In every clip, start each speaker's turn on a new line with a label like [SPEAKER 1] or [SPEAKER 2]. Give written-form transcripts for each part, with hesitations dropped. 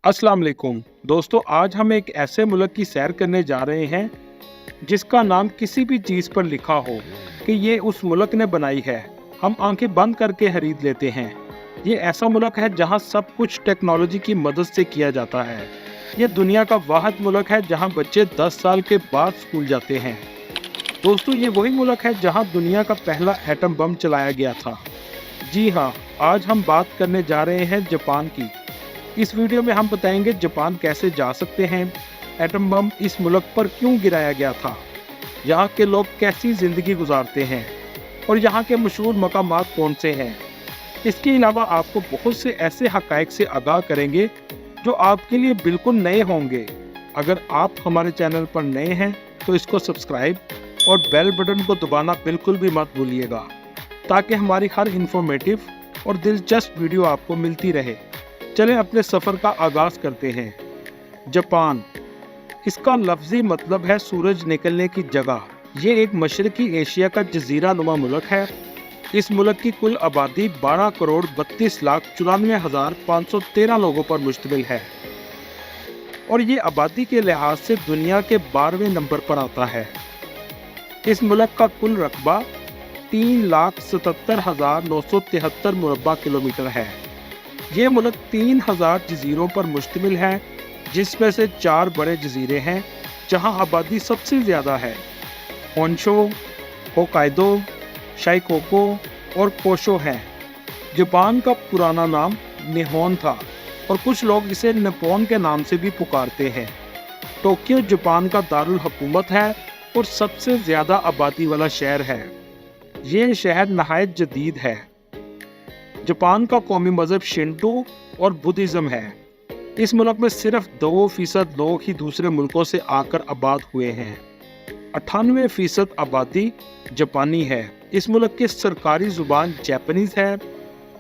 [SPEAKER 1] अस्सलाम वालेकुम दोस्तों, आज हम एक ऐसे मुल्क की सैर करने जा रहे हैं जिसका नाम किसी भी चीज़ पर लिखा हो कि ये उस मुल्क ने बनाई है। हम आंखें बंद करके खरीद लेते हैं। ये ऐसा मुल्क है जहां सब कुछ टेक्नोलॉजी की मदद से किया जाता है। ये दुनिया का वाहिद मुल्क है जहां बच्चे 10 साल के बाद स्कूल जाते हैं। दोस्तों, ये वही मुल्क है जहां दुनिया का पहला एटम बम चलाया गया था। जी हाँ, आज हम बात करने जा रहे हैं जापान की। इस वीडियो में हम बताएंगे जापान कैसे जा सकते हैं, एटम बम इस मुल्क पर क्यों गिराया गया था, यहाँ के लोग कैसी ज़िंदगी गुजारते हैं और यहाँ के मशहूर मकामात कौन से हैं। इसके अलावा आपको बहुत से ऐसे हक़ाइक़ से आगाह करेंगे जो आपके लिए बिल्कुल नए होंगे। अगर आप हमारे चैनल पर नए हैं तो इसको सब्सक्राइब और बेल बटन को दबाना बिल्कुल भी मत भूलिएगा, ताकि हमारी हर इंफॉर्मेटिव और दिलचस्प वीडियो आपको मिलती रहे। चलें अपने सफ़र का आगाज़ करते हैं। जापान, इसका लफ्ज़ी मतलब है सूरज निकलने की जगह। ये एक मशरक़ी एशिया का जज़ीरा नुमा मुल्क है। इस मुल्क की कुल आबादी 12,32,94,513 लोगों पर मुश्तमिल है और ये आबादी के लिहाज से दुनिया के 12वें नंबर पर आता है। इस मुल्क का कुल रकबा 3,77,973 मुरब्बा किलोमीटर है। ये मुल्क 3,000 जजीरों पर मुश्तमिल है, जिसमें से 4 बड़े जजीरे हैं जहां आबादी सबसे ज़्यादा है। होन्शो, होकाइदो, शाइकोको और कोशो हैं। जापान का पुराना नाम निहोन था और कुछ लोग इसे निप्पॉन के नाम से भी पुकारते हैं। टोक्यो जापान का दारुल हुकूमत है और सबसे ज़्यादा आबादी वाला शहर है। ये शहर नहायत जदीद है। जापान का कौमी मज़हब शिंटो और बुद्धिज़्म है। इस मुल्क में सिर्फ 2% लोग ही दूसरे मुल्कों से आकर आबाद हुए हैं। 98% आबादी जापानी है। इस मुल्क की सरकारी ज़ुबान जापानीज़ है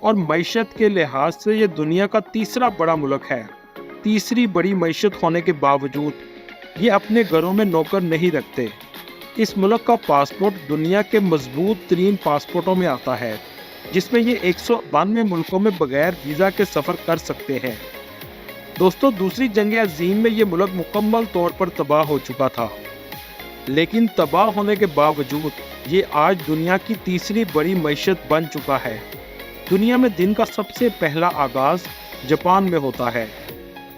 [SPEAKER 1] और मईशत के लिहाज से ये दुनिया का तीसरा बड़ा मुल्क है। तीसरी बड़ी मईशत होने के बावजूद ये अपने घरों में नौकर नहीं रखते। इस मुल्क का पासपोर्ट दुनिया के मजबूत तरीन पासपोर्टों में आता है, जिसमें ये 192 मुल्कों में बगैर वीज़ा के सफ़र कर सकते हैं। दोस्तों, दूसरी जंग अज़ीम में ये मुल्क मुकम्मल तौर पर तबाह हो चुका था, लेकिन तबाह होने के बावजूद ये आज दुनिया की तीसरी बड़ी मईशत बन चुका है। दुनिया में दिन का सबसे पहला आगाज़ जापान में होता है।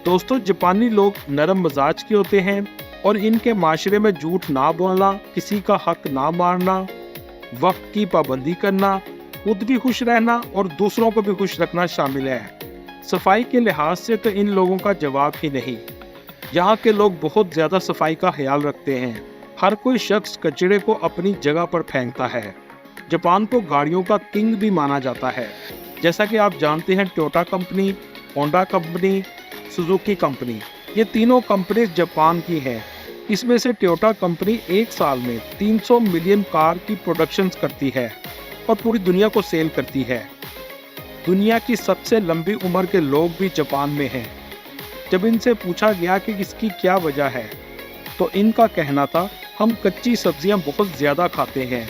[SPEAKER 1] दोस्तों, जापानी लोग नरम मिजाज के होते हैं और इनके माशरे में झूठ ना बोलना, किसी का हक ना मारना, वक्त की पाबंदी करना, खुद भी खुश रहना और दूसरों को भी खुश रखना शामिल है। सफाई के लिहाज से तो इन लोगों का जवाब ही नहीं। यहाँ के लोग बहुत ज़्यादा सफाई का ख्याल रखते हैं। हर कोई शख्स कचरे को अपनी जगह पर फेंकता है। जापान को गाड़ियों का किंग भी माना जाता है। जैसा कि आप जानते हैं, Toyota company, Honda company, Suzuki company, ये तीनों कंपनी जापान की हैं। इसमें से टोयोटा कंपनी एक साल में 300 मिलियन कार की प्रोडक्शन करती है और पूरी दुनिया को सेल करती है। दुनिया की सबसे लंबी उम्र के लोग भी जापान में हैं। जब इनसे पूछा गया कि इसकी क्या वजह है, तो इनका कहना था, हम कच्ची सब्जियां बहुत ज़्यादा खाते हैं।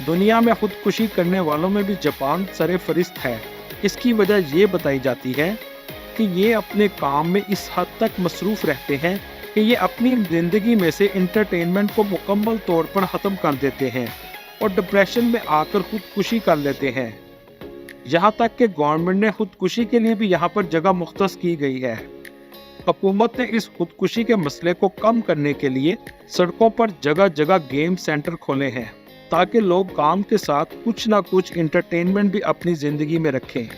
[SPEAKER 1] दुनिया में खुदकुशी करने वालों में भी जापान सरे फरिस्त है। इसकी वजह ये बताई जाती है कि ये अपने काम में इस हद तक मसरूफ़ रहते हैं कि ये अपनी ज़िंदगी में से इंटरटेनमेंट को मुकम्मल तौर पर ख़त्म कर देते हैं और डिप्रेशन में आकर खुदकुशी कर लेते हैं। यहाँ तक कि गवर्नमेंट ने खुदकुशी के लिए भी यहाँ पर जगह मुख्तस की गई है। हुकूमत ने इस खुदकुशी के मसले को कम करने के लिए सड़कों पर जगह जगह गेम सेंटर खोले हैं, ताकि लोग काम के साथ कुछ ना कुछ इंटरटेनमेंट भी अपनी ज़िंदगी में रखें।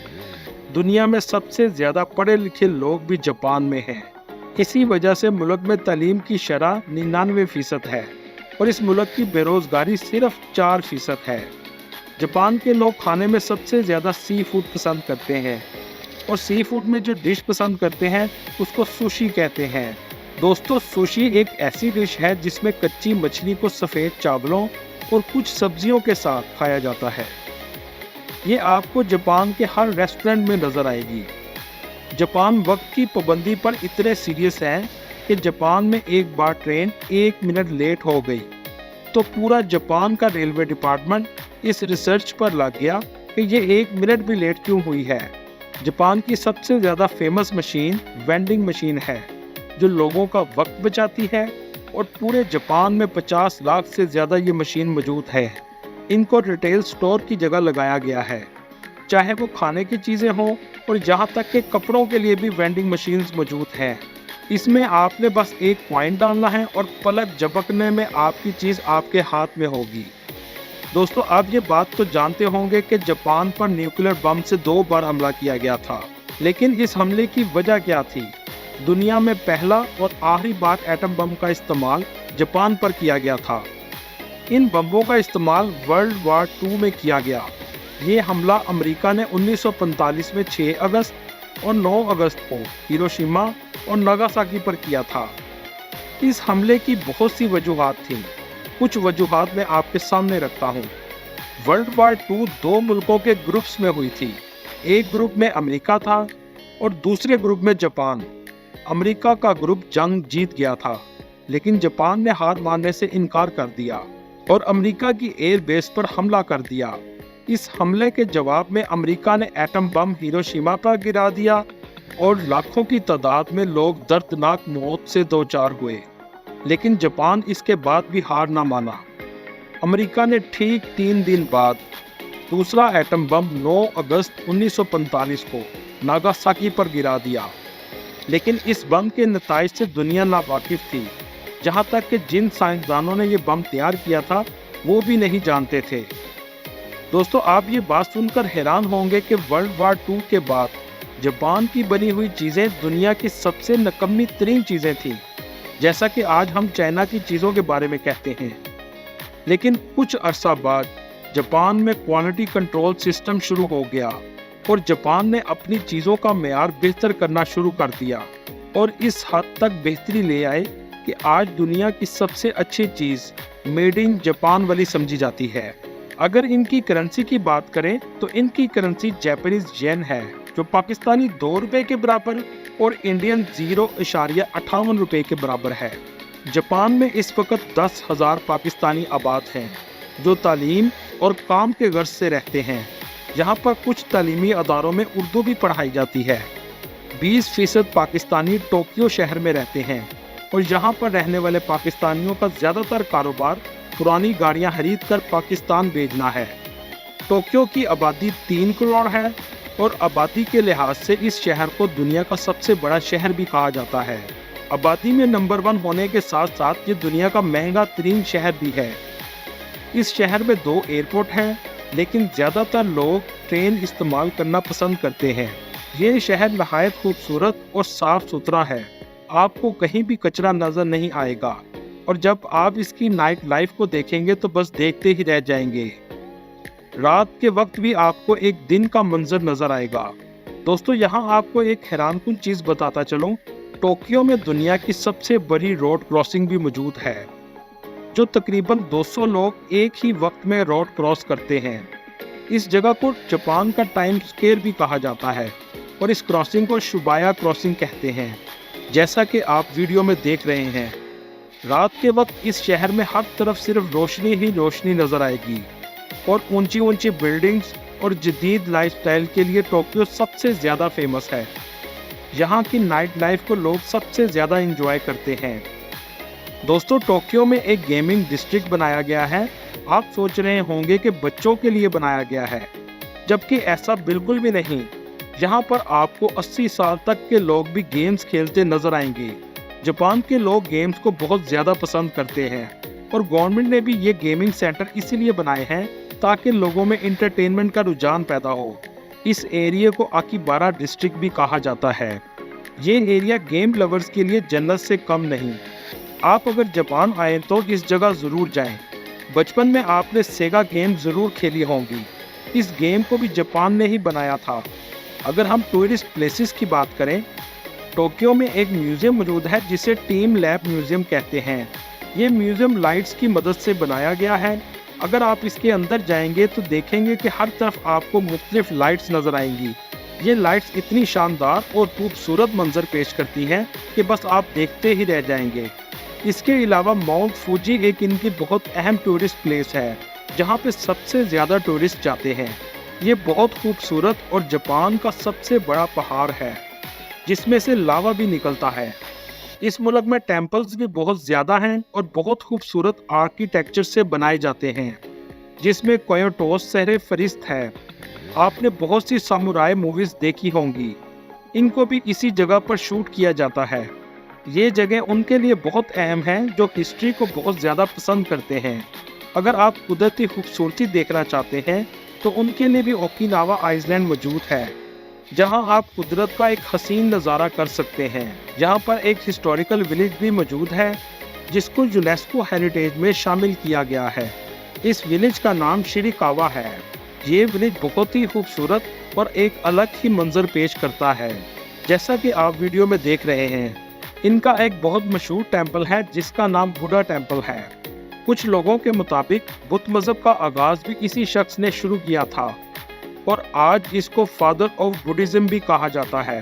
[SPEAKER 1] दुनिया में सबसे ज़्यादा पढ़े लिखे लोग भी जापान में हैं। इसी वजह से मुल्क में तालीम की शरह 99% है और इस मुल्क की बेरोज़गारी सिर्फ 4% है। जापान के लोग खाने में सबसे ज़्यादा सी फूड पसंद करते हैं और सी फूड में जो डिश पसंद करते हैं उसको सुशी कहते हैं। दोस्तों, सुशी एक ऐसी डिश है जिसमें कच्ची मछली को सफ़ेद चावलों और कुछ सब्जियों के साथ खाया जाता है। ये आपको जापान के हर रेस्टोरेंट में नज़र आएगी। जापान वक्त की पाबंदी पर इतने सीरियस हैं कि जापान में एक बार ट्रेन 1 मिनट लेट हो गई तो पूरा जापान का रेलवे डिपार्टमेंट इस रिसर्च पर लग गया कि ये 1 मिनट भी लेट क्यों हुई है। जापान की सबसे ज़्यादा फेमस मशीन वेंडिंग मशीन है, जो लोगों का वक्त बचाती है और पूरे जापान में 50 लाख से ज़्यादा ये मशीन मौजूद है। इनको रिटेल स्टोर की जगह लगाया गया है, चाहे वो खाने की चीज़ें हों और यहाँ तक कि कपड़ों के लिए भी वेंडिंग मशीन्स मौजूद हैं। इसमें आपने बस एक पॉइंट डालना है और पलक झपकने में आपकी चीज़ आपके हाथ में होगी। दोस्तों, आप ये बात तो जानते होंगे कि जापान पर न्यूक्लियर बम से 2 बार हमला किया गया था, लेकिन इस हमले की वजह क्या थी? दुनिया में पहला और आखिरी बार एटम बम का इस्तेमाल जापान पर किया गया था। इन बमों का इस्तेमाल वर्ल्ड वार 2 में किया गया। ये हमला अमेरिका ने 1945 में 6 अगस्त और 9 अगस्त को हिरोशिमा और नागासाकी पर किया था। इस हमले की बहुत सी वजूहात थीं। कुछ वजूहात मैं आपके सामने रखता हूँ। वर्ल्ड वार 2 2 मुल्कों के ग्रुप्स में हुई थी। एक ग्रुप में अमेरिका था और दूसरे ग्रुप में जापान। अमेरिका का ग्रुप जंग जीत गया था, लेकिन जापान ने हार मानने से इनकार कर दिया और अमेरिका की एयर बेस पर हमला कर दिया। इस हमले के जवाब में अमेरिका ने एटम बम हिरोशिमा पर गिरा दिया और लाखों की तादाद में लोग दर्दनाक मौत से दो चार हुए। लेकिन जापान इसके बाद भी हार ना माना। अमेरिका ने ठीक 3 दिन बाद दूसरा एटम बम 9 अगस्त 1945 को नागासाकी पर गिरा दिया। लेकिन इस बम के नताइज से दुनिया नावाकिफ थी। जहाँ तक कि जिन साइंसदानों ने ये बम तैयार किया था वो भी नहीं जानते थे। दोस्तों, आप ये बात सुनकर हैरान होंगे कि वर्ल्ड वार 2 के बाद जापान की बनी हुई चीज़ें दुनिया की सबसे नकम्मी तरीन चीज़ें थीं, जैसा कि आज हम चाइना की चीज़ों के बारे में कहते हैं। लेकिन कुछ अरसा बाद जापान में क्वालिटी कंट्रोल सिस्टम शुरू हो गया और जापान ने अपनी चीज़ों का मेयार बेहतर करना शुरू कर दिया और इस हद तक बेहतरी ले आए कि आज दुनिया की सबसे अच्छी चीज़ मेड इन जापान वाली समझी जाती है। अगर इनकी करेंसी की बात करें तो इनकी करेंसी जापानीज येन है, जो पाकिस्तानी 2 रुपये के बराबर और इंडियन 0.58 रुपये के बराबर है। जापान में इस वक्त 10,000 पाकिस्तानी आबाद हैं, जो तालीम और काम के गर्ज से रहते हैं। यहाँ पर कुछ तालीमी अदारों में उर्दू भी पढ़ाई जाती है। 20% पाकिस्तानी टोक्यो शहर में रहते हैं और यहाँ पर रहने वाले पाकिस्तानियों का ज़्यादातर कारोबार पुरानी गाड़ियाँ खरीद कर पाकिस्तान भेजना है। टोक्यो की आबादी 3 करोड़ है और आबादी के लिहाज से इस शहर को दुनिया का सबसे बड़ा शहर भी कहा जाता है। आबादी में नंबर 1 होने के साथ साथ ये दुनिया का महंगा तरीन शहर भी है। इस शहर में 2 एयरपोर्ट हैं, लेकिन ज़्यादातर लोग ट्रेन इस्तेमाल करना पसंद करते हैं। ये शहर नहायत खूबसूरत और साफ़ सुथरा है। आपको कहीं भी कचरा नज़र नहीं आएगा और जब आप इसकी नाइट लाइफ को देखेंगे तो बस देखते ही रह जाएंगे। रात के वक्त भी आपको एक दिन का मंजर नज़र आएगा। दोस्तों, यहाँ आपको एक हैरानकुन चीज़ बताता चलूँ। टोक्यो में दुनिया की सबसे बड़ी रोड क्रॉसिंग भी मौजूद है, जो तकरीबन 200 लोग एक ही वक्त में रोड क्रॉस करते हैं। इस जगह को जापान का टाइम स्क्वायर भी कहा जाता है और इस क्रॉसिंग को शिबुया क्रॉसिंग कहते हैं, जैसा कि आप वीडियो में देख रहे हैं। रात के वक्त इस शहर में हर तरफ सिर्फ रोशनी ही रोशनी नज़र आएगी और ऊंची ऊंची बिल्डिंग्स और जदीद लाइफस्टाइल के लिए टोक्यो सबसे ज़्यादा फेमस है। यहाँ की नाइट लाइफ को लोग सबसे ज़्यादा एंजॉय करते हैं। दोस्तों, टोक्यो में एक गेमिंग डिस्ट्रिक्ट बनाया गया है। आप सोच रहे होंगे कि बच्चों के लिए बनाया गया है, जबकि ऐसा बिल्कुल भी नहीं। यहाँ पर आपको 80 साल तक के लोग भी गेम्स खेलते नजर आएंगे। जापान के लोग गेम्स को बहुत ज़्यादा पसंद करते हैं और गवर्नमेंट ने भी ये गेमिंग सेंटर इसीलिए बनाए हैं ताकि लोगों में इंटरटेनमेंट का रुझान पैदा हो। इस एरिया को आकिबारा डिस्ट्रिक्ट भी कहा जाता है। ये एरिया गेम लवर्स के लिए जन्नत से कम नहीं। आप अगर जापान आए तो इस जगह ज़रूर जाएं। बचपन में आपने सेगा गेम ज़रूर खेली होंगी। इस गेम को भी जापान ने ही बनाया था। अगर हम टूरिस्ट प्लेसेस की बात करें, टोक्यो में एक म्यूज़ियम मौजूद है जिसे टीम लैब म्यूज़ियम कहते हैं। ये म्यूज़ियम लाइट्स की मदद से बनाया गया है। अगर आप इसके अंदर जाएंगे तो देखेंगे कि हर तरफ आपको मुख्तलिफ लाइट्स नज़र आएंगी। ये लाइट्स इतनी शानदार और खूबसूरत मंजर पेश करती हैं कि बस आप देखते ही रह जाएंगे। इसके अलावा माउंट फूजी एक इनकी बहुत अहम टूरिस्ट प्लेस है, जहाँ पे सबसे ज़्यादा टूरिस्ट जाते हैं। یہ بہت خوبصورت اور جاپان کا سب سے بڑا پہاڑ ہے جس میں سے لاوا بھی نکلتا ہے۔ اس ملک میں ٹیمپلز بھی بہت زیادہ ہیں اور بہت خوبصورت آرکیٹیکچر سے بنائے جاتے ہیں، جس میں کویوٹوس سہر فہرست ہے۔ آپ نے بہت سی سامورائی موویز دیکھی ہوں گی، ان کو بھی اسی جگہ پر شوٹ کیا جاتا ہے۔ یہ جگہ ان کے لیے بہت اہم ہے جو ہسٹری کو بہت زیادہ پسند کرتے ہیں۔ اگر آپ قدرتی خوبصورتی دیکھنا چاہتے ہیں تو ان کے لیے بھی اوکیناوا آئس لینڈ موجود ہے، جہاں آپ قدرت کا ایک حسین نظارہ کر سکتے ہیں۔ یہاں پر ایک ہسٹوریکل ولیج بھی موجود ہے جس کو یونیسکو ہیریٹیج میں شامل کیا گیا ہے۔ اس ولیج کا نام شیریکاوا ہے۔ یہ ولیج بہت ہی خوبصورت اور ایک الگ ہی منظر پیش کرتا ہے، جیسا کہ آپ ویڈیو میں دیکھ رہے ہیں۔ ان کا ایک بہت مشہور ٹیمپل ہے جس کا نام بوڈھا ٹیمپل ہے۔ کچھ لوگوں کے مطابق بدھ مذہب کا آغاز بھی اسی شخص نے شروع کیا تھا اور آج اس کو فادر آف بدھزم بھی کہا جاتا ہے۔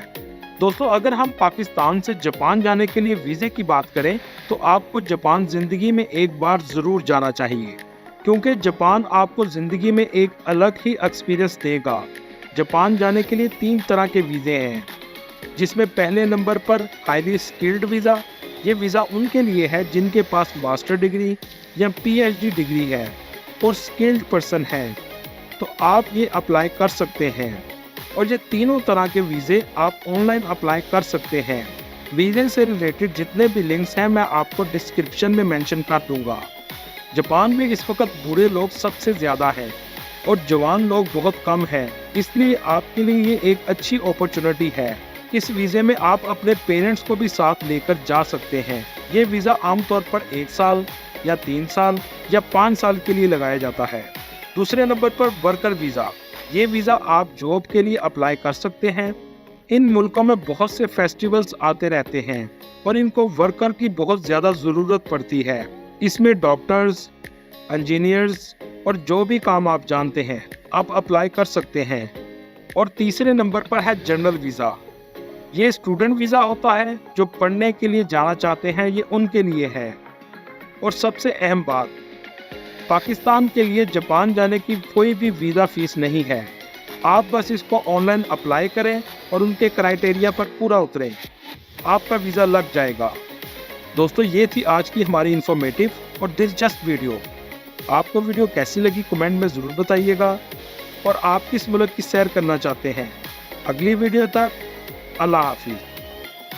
[SPEAKER 1] دوستو، اگر ہم پاکستان سے جاپان جانے کے لیے ویزے کی بات کریں تو آپ کو جاپان زندگی میں ایک بار ضرور جانا چاہیے، کیونکہ جاپان آپ کو زندگی میں ایک الگ ہی ایکسپیرینس دے گا۔ جاپان جانے کے لیے 3 طرح کے ویزے ہیں، جس میں پہلے نمبر پر ہائیلی اسکلڈ ویزا۔ یہ ویزا ان کے لیے ہے جن کے پاس ماسٹر ڈگری یا PhD ڈگری ہے اور اسکلڈ پرسن ہے، تو آپ یہ اپلائی کر سکتے ہیں۔ اور یہ تینوں طرح کے ویزے آپ آن لائن اپلائی کر سکتے ہیں۔ ویزے سے ریلیٹڈ جتنے بھی لنکس ہیں میں آپ کو ڈسکرپشن میں مینشن کر دوں گا۔ جاپان میں اس وقت بوڑھے لوگ سب سے زیادہ ہیں اور جوان لوگ بہت کم ہیں، اس لیے آپ کے لیے یہ ایک اچھی اپرچونٹی ہے۔ اس ویزے میں آپ اپنے پیرنٹس کو بھی ساتھ لے کر جا سکتے ہیں۔ یہ ویزا عام طور پر 1 سال یا 3 سال یا 5 سال کے لیے لگایا جاتا ہے۔ دوسرے نمبر پر ورکر ویزا۔ یہ ویزا آپ جاب کے لیے اپلائی کر سکتے ہیں۔ ان ملکوں میں بہت سے فیسٹیولز آتے رہتے ہیں اور ان کو ورکر کی بہت زیادہ ضرورت پڑتی ہے۔ اس میں ڈاکٹرز، انجینئرز اور جو بھی کام آپ جانتے ہیں آپ اپلائی کر سکتے ہیں۔ اور تیسرے نمبر پر ہے جنرل ویزا۔ یہ اسٹوڈنٹ ویزا ہوتا ہے، جو پڑھنے کے لیے جانا چاہتے ہیں، یہ ان کے لیے ہے۔ اور سب سے اہم بات، پاکستان کے لیے جاپان جانے کی کوئی بھی ویزا فیس نہیں ہے۔ آپ بس اس کو آن لائن اپلائی کریں اور ان کے کرائٹیریا پر پورا اتریں، آپ کا ویزا لگ جائے گا۔ دوستو، یہ تھی آج کی ہماری انفارمیٹیو اور دلچسپ ویڈیو۔ آپ کو ویڈیو کیسی لگی کمنٹ میں ضرور بتائیے گا، اور آپ کس ملک کی سیر کرنا چاہتے ہیں۔ اگلی ویڈیو تک اللہ حافظ۔